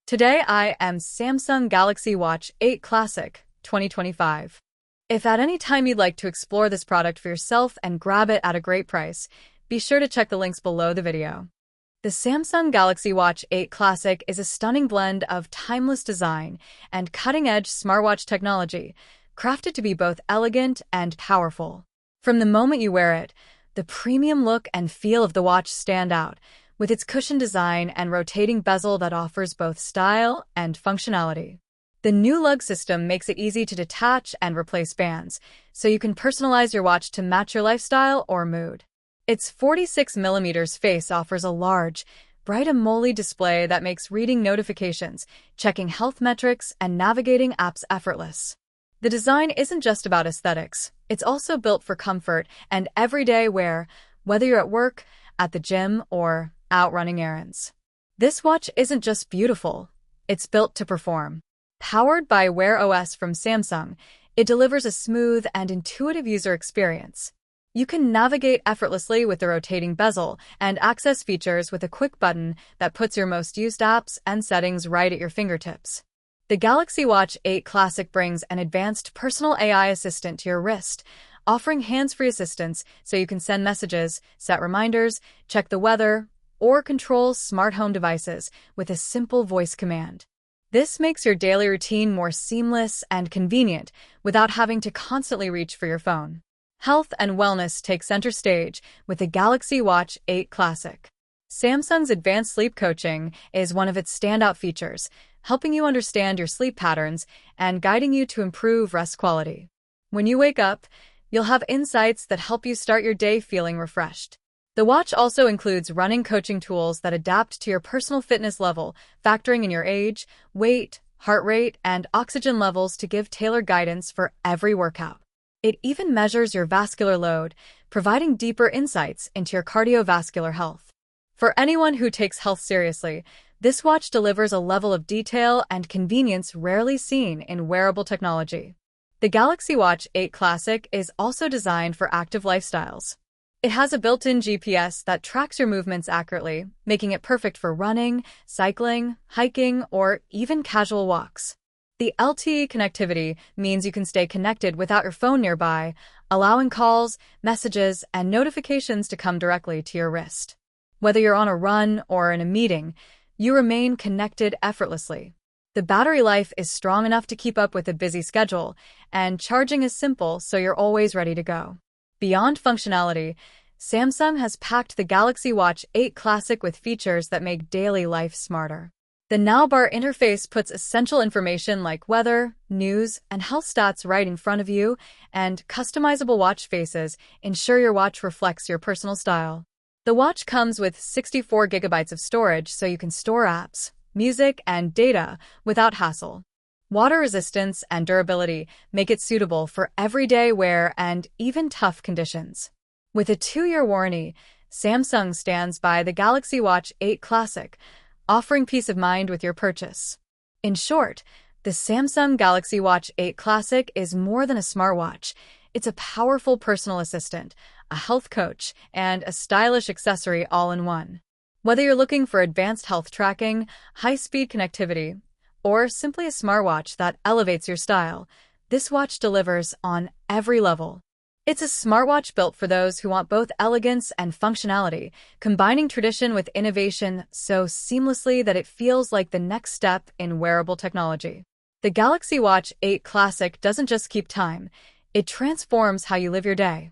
Today I am Samsung Galaxy Watch 8 Classic 2025. If at any time you'd like to explore this product for yourself and grab it at a great price, be sure to check the links below the video. The Samsung Galaxy Watch 8 Classic is a stunning blend of timeless design and cutting-edge smartwatch technology, crafted to be both elegant and powerful. From the moment you wear it, the premium look and feel of the watch stand out, with its cushioned design and rotating bezel that offers both style and functionality. The new lug system makes it easy to detach and replace bands, so you can personalize your watch to match your lifestyle or mood. Its 46mm face offers a large, bright AMOLED display that makes reading notifications, checking health metrics, and navigating apps effortless. The design isn't just about aesthetics, it's also built for comfort and everyday wear, whether you're at work, at the gym, or out running errands. This watch isn't just beautiful, it's built to perform. Powered by Wear OS from Samsung, it delivers a smooth and intuitive user experience. You can navigate effortlessly with the rotating bezel and access features with a quick button that puts your most used apps and settings right at your fingertips. The Galaxy Watch 8 Classic brings an advanced personal AI assistant to your wrist, offering hands-free assistance so you can send messages, set reminders, check the weather, or control smart home devices with a simple voice command. This makes your daily routine more seamless and convenient without having to constantly reach for your phone. Health and wellness take center stage with the Galaxy Watch 8 Classic. Samsung's advanced sleep coaching is one of its standout features, helping you understand your sleep patterns and guiding you to improve rest quality. When you wake up, you'll have insights that help you start your day feeling refreshed. The watch also includes running coaching tools that adapt to your personal fitness level, factoring in your age, weight, heart rate, and oxygen levels to give tailored guidance for every workout. It even measures your vascular load, providing deeper insights into your cardiovascular health. For anyone who takes health seriously, this watch delivers a level of detail and convenience rarely seen in wearable technology. The Galaxy Watch 8 Classic is also designed for active lifestyles. It has a built-in GPS that tracks your movements accurately, making it perfect for running, cycling, hiking, or even casual walks. The LTE connectivity means you can stay connected without your phone nearby, allowing calls, messages, and notifications to come directly to your wrist. Whether you're on a run or in a meeting, you remain connected effortlessly. The battery life is strong enough to keep up with a busy schedule, and charging is simple so you're always ready to go. Beyond functionality, Samsung has packed the Galaxy Watch 8 Classic with features that make daily life smarter. The navbar interface puts essential information like weather, news, and health stats right in front of you, and customizable watch faces ensure your watch reflects your personal style. The watch comes with 64 gigabytes of storage so you can store apps, music, and data without hassle. Water resistance and durability make it suitable for everyday wear and even tough conditions. With a 2-year warranty, Samsung stands by the Galaxy Watch 8 Classic, offering peace of mind with your purchase. In short, the Samsung Galaxy Watch 8 Classic is more than a smartwatch. It's a powerful personal assistant, a health coach, and a stylish accessory all in one. Whether you're looking for advanced health tracking, high-speed connectivity, or simply a smartwatch that elevates your style, this watch delivers on every level. It's a smartwatch built for those who want both elegance and functionality, combining tradition with innovation so seamlessly that it feels like the next step in wearable technology. The Galaxy Watch 8 Classic doesn't just keep time, it transforms how you live your day.